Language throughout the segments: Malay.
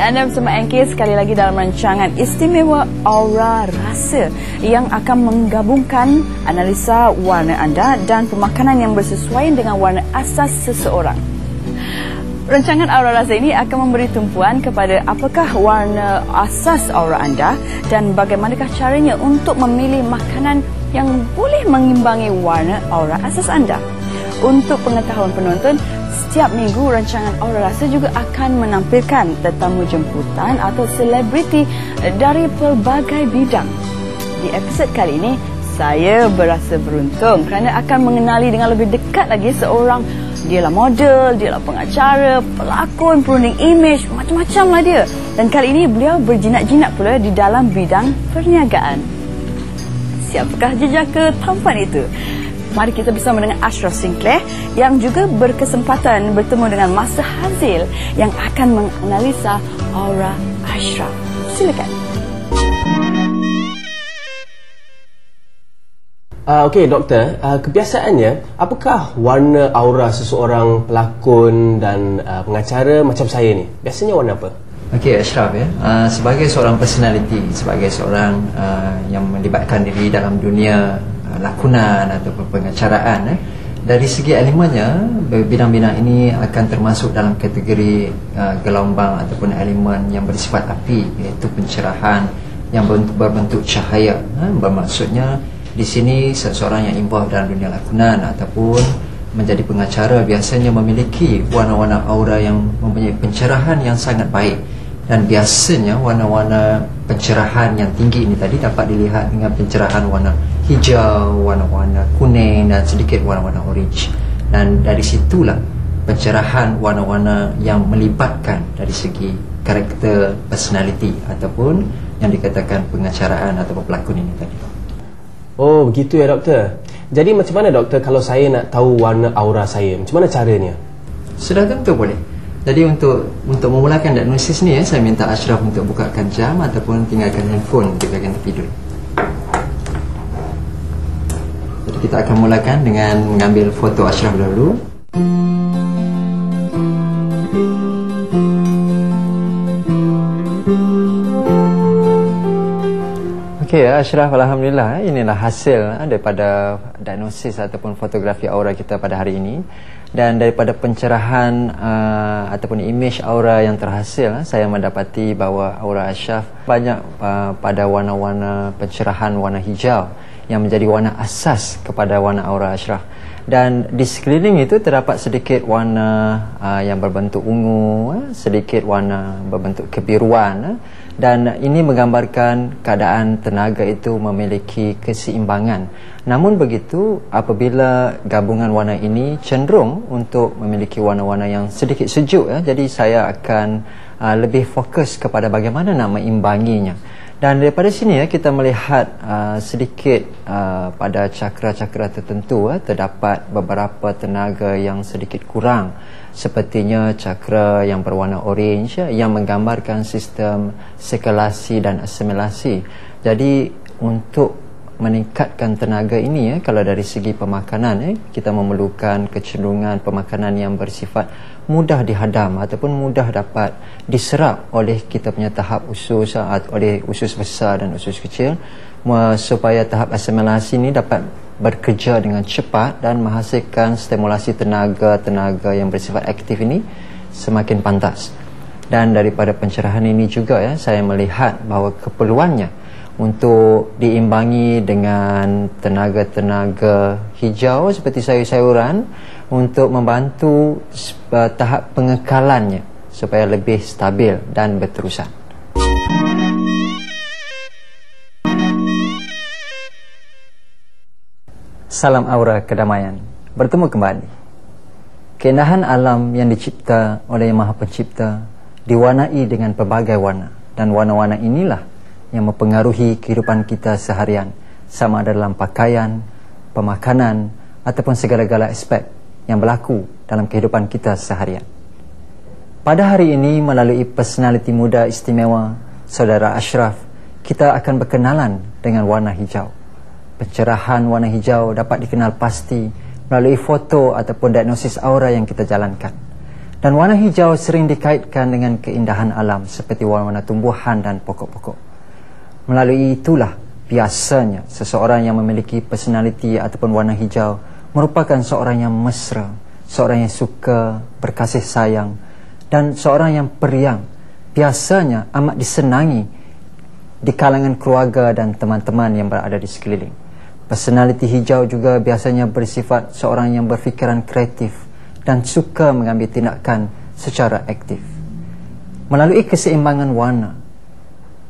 Anda bersama NK sekali lagi dalam rancangan istimewa Aura Rasa yang akan menggabungkan analisa warna anda dan pemakanan yang bersesuaian dengan warna asas seseorang. Rancangan Aura Rasa ini akan memberi tumpuan kepada apakah warna asas aura anda dan bagaimanakah caranya untuk memilih makanan yang boleh mengimbangi warna aura asas anda. Untuk pengetahuan penonton, setiap minggu rancangan Aura Rasa juga akan menampilkan tetamu jemputan atau selebriti dari pelbagai bidang. Di episod kali ini, saya berasa beruntung kerana akan mengenali dengan lebih dekat lagi seorang. Dialah model, dialah pengacara, pelakon, perunding imej, macam-macam lah dia. Dan kali ini beliau berjinak-jinak pula di dalam bidang perniagaan. Siapakah jejaka tampan itu? Mari kita bersama dengan Ashraf Sinclair yang juga berkesempatan bertemu dengan Master Hazil yang akan menganalisa aura Ashraf. Silakan. Okey doktor, kebiasaannya apakah warna aura seseorang pelakon dan pengacara macam saya ni? Biasanya warna apa? Okey Ashraf ya, sebagai seorang personality, sebagai seorang yang melibatkan diri dalam dunia lakonan ataupun pengacaraan, dari segi elemennya, bidang-bidang ini akan termasuk dalam kategori gelombang ataupun elemen yang bersifat api, iaitu pencerahan yang berbentuk cahaya. Bermaksudnya di sini seseorang yang involved dalam dunia lakonan ataupun menjadi pengacara biasanya memiliki warna-warna aura yang mempunyai pencerahan yang sangat baik. Dan biasanya warna-warna pencerahan yang tinggi ini tadi dapat dilihat dengan pencerahan warna hijau, warna-warna kuning dan sedikit warna-warna orange. Dan dari situlah pencerahan warna-warna yang melibatkan dari segi karakter personality ataupun yang dikatakan pengacaraan ataupun pelakon ini tadi. Oh begitu ya doktor. Jadi macam mana doktor kalau saya nak tahu warna aura saya? Macam mana caranya? Sudah tentu boleh. Jadi untuk memulakan diagnosis ni saya minta Ashraf untuk bukakan jam ataupun tinggalkan handphone di bahagian tepi dulu. Jadi kita akan mulakan dengan mengambil foto Ashraf dulu. Okey Ashraf, alhamdulillah inilah hasil daripada diagnosis ataupun fotografi aura kita pada hari ini. Dan daripada pencerahan ataupun imej aura yang terhasil, saya mendapati bahawa aura Ashraf banyak pada warna-warna pencerahan warna hijau yang menjadi warna asas kepada warna aura Ashraf. Dan di sekeliling itu terdapat sedikit warna yang berbentuk ungu, sedikit warna berbentuk kebiruan, dan ini menggambarkan keadaan tenaga itu memiliki keseimbangan. Namun begitu, apabila gabungan warna ini cenderung untuk memiliki warna-warna yang sedikit sejuk, jadi saya akan lebih fokus kepada bagaimana nak meimbanginya. Dan daripada sini kita melihat sedikit pada cakra-cakra tertentu terdapat beberapa tenaga yang sedikit kurang. Sepertinya cakra yang berwarna orange yang menggambarkan sistem sirkulasi dan asimilasi. Jadi untuk meningkatkan tenaga ini kalau dari segi pemakanan kita memerlukan kecenderungan pemakanan yang bersifat mudah dihadam ataupun mudah dapat diserap oleh kita punya tahap usus, oleh usus besar dan usus kecil, supaya tahap asimilasi ini dapat bekerja dengan cepat dan menghasilkan stimulasi tenaga yang bersifat aktif ini semakin pantas. Dan daripada pencerahan ini juga saya melihat bahawa keperluannya untuk diimbangi dengan tenaga-tenaga hijau seperti sayur-sayuran untuk membantu tahap pengekalannya supaya lebih stabil dan berterusan. Salam aura kedamaian. Bertemu kembali. Keindahan alam yang dicipta oleh Yang Maha Pencipta diwarnai dengan pelbagai warna, dan warna-warna inilah yang mempengaruhi kehidupan kita seharian, sama ada dalam pakaian, pemakanan ataupun segala-gala aspek yang berlaku dalam kehidupan kita seharian. Pada hari ini melalui personaliti muda istimewa Saudara Ashraf, kita akan berkenalan dengan warna hijau. Pencerahan warna hijau dapat dikenal pasti melalui foto ataupun diagnosis aura yang kita jalankan. Dan warna hijau sering dikaitkan dengan keindahan alam seperti warna-warna tumbuhan dan pokok-pokok. Melalui itulah biasanya seseorang yang memiliki personaliti ataupun warna hijau merupakan seorang yang mesra, seorang yang suka berkasih sayang dan seorang yang periang. Biasanya amat disenangi di kalangan keluarga dan teman-teman yang berada di sekeliling. Personaliti hijau juga biasanya bersifat seorang yang berfikiran kreatif dan suka mengambil tindakan secara aktif. Melalui keseimbangan warna,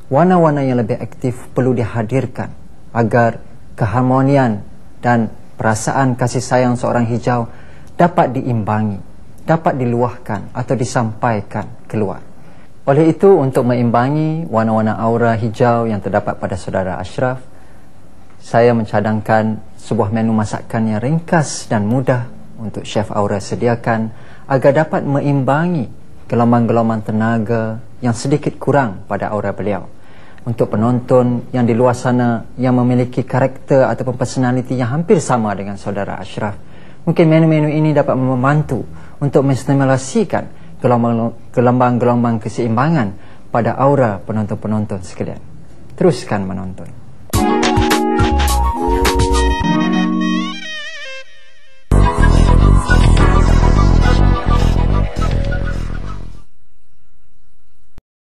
warna-warna yang lebih aktif perlu dihadirkan agar keharmonian dan perasaan kasih sayang seorang hijau dapat diimbangi, dapat diluahkan atau disampaikan keluar. Oleh itu, untuk meimbangi warna-warna aura hijau yang terdapat pada saudara Ashraf, saya mencadangkan sebuah menu masakan yang ringkas dan mudah untuk Chef Aura sediakan agar dapat meimbangi gelombang-gelombang tenaga yang sedikit kurang pada aura beliau. Untuk penonton yang di luar sana yang memiliki karakter ataupun personaliti yang hampir sama dengan saudara Ashraf, mungkin menu-menu ini dapat membantu untuk menstimulasikan gelombang-gelombang keseimbangan pada aura penonton-penonton sekalian. Teruskan menonton.